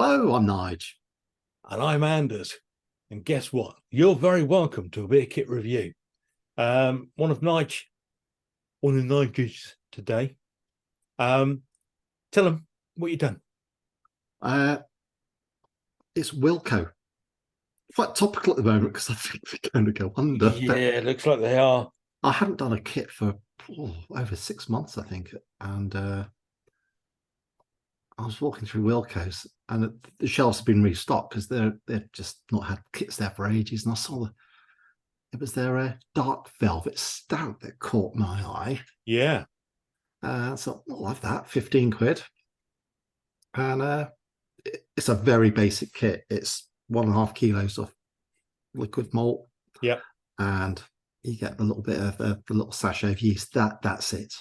Hello, I'm Nige. And I'm Anders. And guess what? You're very welcome to a beer kit review. One of Nige's today. Tell them what you've done. It's Wilko. Quite topical at the moment because I think they're going to go under. Yeah, it looks like they are. I haven't done a kit for over 6 months, I think. And I was walking through Wilko's and the shelves have been restocked because they've just not had kits there for ages. And I saw it was their dark velvet stout that caught my eye. Yeah. So I'll have that, 15 quid. And it's a very basic kit. It's 1.5 kilos of liquid malt. Yeah. And you get a little bit of the little sachet of yeast. That's it.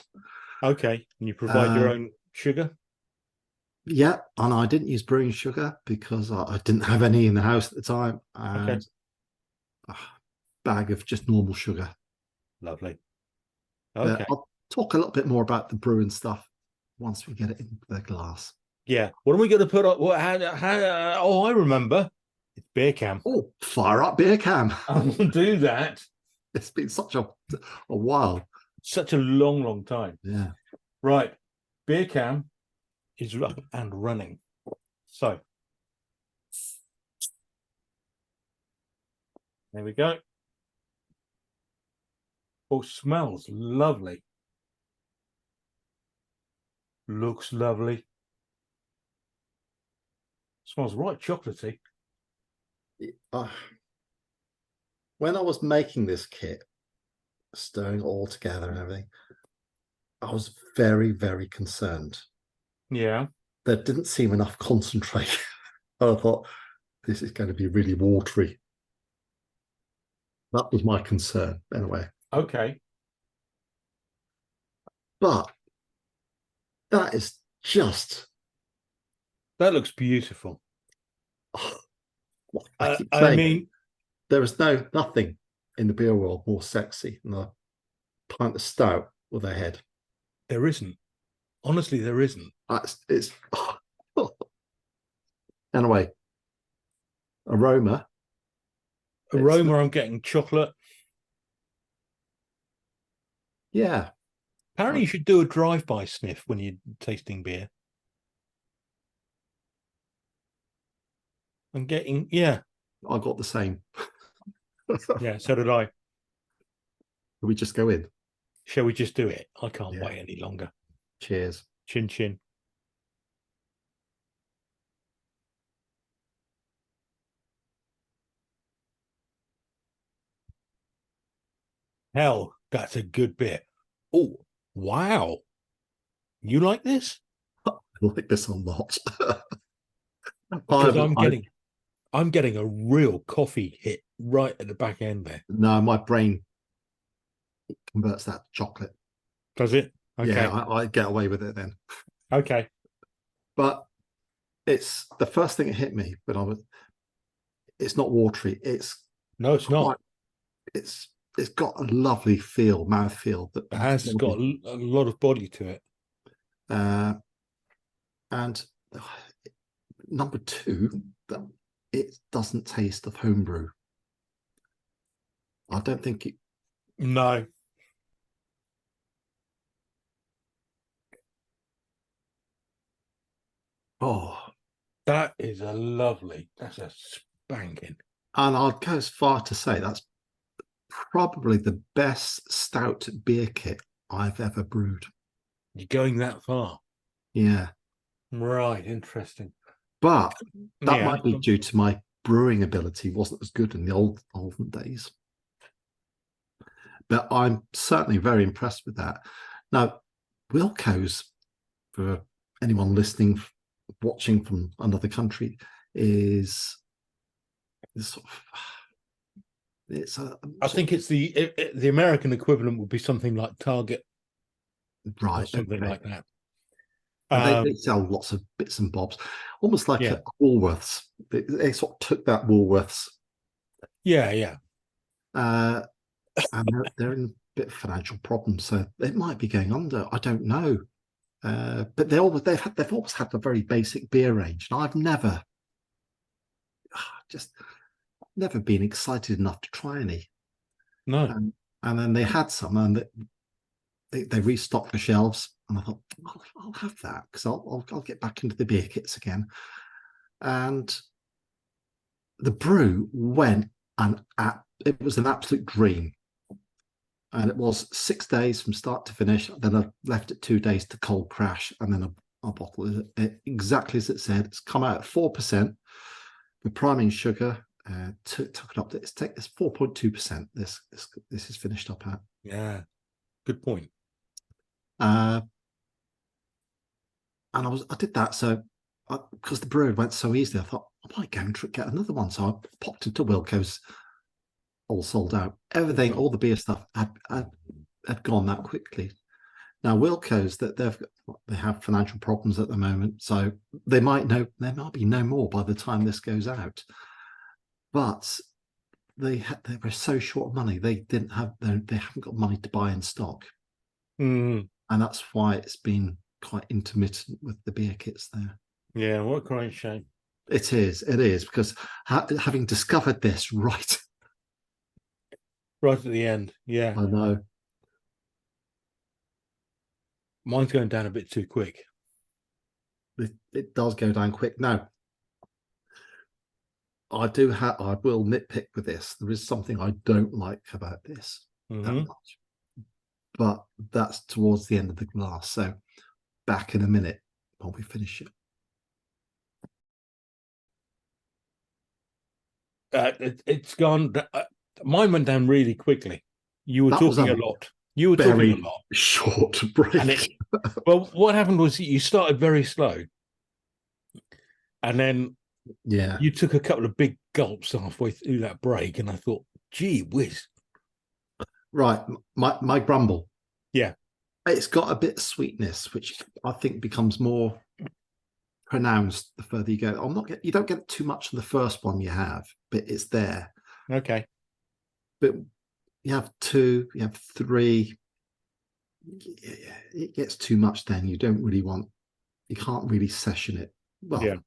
Okay. And you provide your own sugar? Yeah. And I didn't use brewing sugar because I didn't have any in the house at the time. And okay. A bag of just normal sugar. Lovely. Okay. I'll talk a little bit more about the brewing stuff once we get it in the glass. Yeah. What are we going to put up? I remember. It's beer cam. Oh, fire up beer cam. I'll do that. It's been such a while. Such a long time. Yeah. Right. Beer cam is up and running. So there we go. Oh, smells lovely. Looks lovely. Smells right chocolatey. When I was making this kit, stirring it all together and everything, I was very, very concerned. Yeah. There didn't seem enough concentrate. I thought, this is going to be really watery. That was my concern, anyway. Okay. But that is just... That looks beautiful. I mean, there is nothing in the beer world more sexy than a pint of stout with a head. There isn't. Honestly, there isn't. Anyway, aroma. I'm getting chocolate. Yeah. Apparently, you should do a drive-by sniff when you're tasting beer. I'm getting, yeah. I got the same. Yeah, so did I. Can we just go in? Shall we just do it? I can't wait any longer. Cheers. Chin chin. Hell, that's a good bit. Oh, wow. You like this? I like this a lot. Because I'm getting a real coffee hit right at the back end there. No, my brain converts that to chocolate. Does it? Okay. Yeah, I get away with it then. Okay. But it's the first thing that hit me, but it's not watery. No, it's not. It's got a lovely mouth feel. That it has got a lot of body to it. And number two, that it doesn't taste of homebrew. I don't think it. No. Oh, that is that's a spanking. And I'd go as far to say that's probably the best stout beer kit I've ever brewed. You're going that far? Yeah. Right, interesting. But that might be due to my brewing ability wasn't as good in the olden days. But I'm certainly very impressed with that. Now, Wilko's, for anyone listening, watching from another country, is sort of, I think it's the American equivalent would be something like Target, right? Or something like that. They sell lots of bits and bobs, almost like a Woolworths. They sort of took that Woolworths. Yeah. And they're in a bit of financial problems, so they might be going under. I don't know. But they've always had a very basic beer range, and I've never just never been excited enough to try any. No. And then they had some, and they restocked the shelves, and I thought, I'll have that because I'll get back into the beer kits again. And the brew went, and it was an absolute dream. And it was 6 days from start to finish. Then I left it 2 days to cold crash, and then I bottled it exactly as it said. It's come out at 4%. The priming sugar took it up to it's 4.2%. This is finished up at. Yeah, good point. And I did that so because the brew went so easily. I thought I might go and get another one. So I popped into Wilko's. All sold out. Everything, all the beer stuff had gone that quickly. Now Wilko's that they have financial problems at the moment, so there might be no more by the time this goes out. But they were so short of money. They haven't got money to buy in stock, and that's why it's been quite intermittent with the beer kits there. Yeah, what a great shame. It is because having discovered this right at the end. Yeah, I know. Mine's going down a bit too quick. It does go down quick. Now, I will nitpick with this. There is something I don't like about this that much, but that's towards the end of the glass. So back in a minute while we finish it. It's gone. Mine went down really quickly. You were talking a lot. You were talking a lot. Short break. Well, what happened was you started very slow, and then you took a couple of big gulps halfway through that break, and I thought, gee whiz. Right, my grumble. Yeah, it's got a bit of sweetness, which I think becomes more pronounced the further you go. You don't get too much in the first one you have, but it's there. Okay. But you have 2, you have 3. It gets too much. Then you can't really session it. Well, yeah.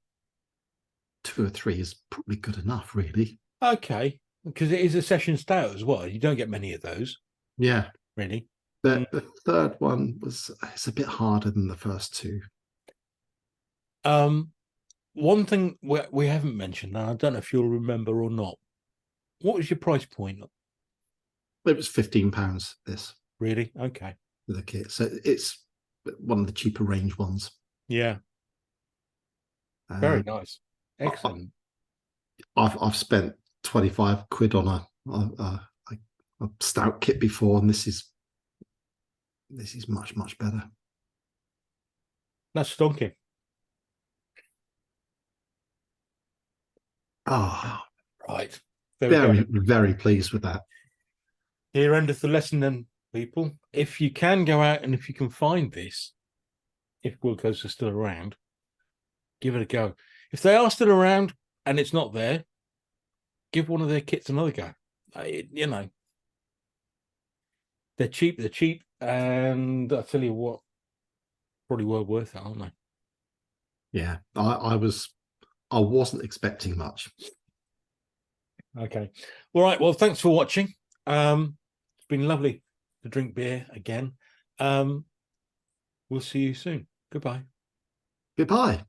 2 or 3 is probably good enough, really. Okay, because it is a session stout as well. You don't get many of those. Yeah, really. The third one it's a bit harder than the first 2. One thing we haven't mentioned, and I don't know if you'll remember or not. What was your price point? It was £15. This really okay with a kit, so it's one of the cheaper range ones. Yeah, very nice, excellent. I've spent 25 quid on a stout kit before, and this is much better. That's stonking. Oh, right. Very pleased with that. Here endeth the lesson then, people. If you can go out and if you can find this, if Wilko's are still around, give it a go. If they are still around and it's not there, give one of their kits another go. You know, they're cheap, and I tell you what, probably well worth it, aren't they? Yeah, I wasn't expecting much. Okay. All right. Well, thanks for watching. It's been lovely to drink beer again. We'll see you soon. Goodbye. Goodbye.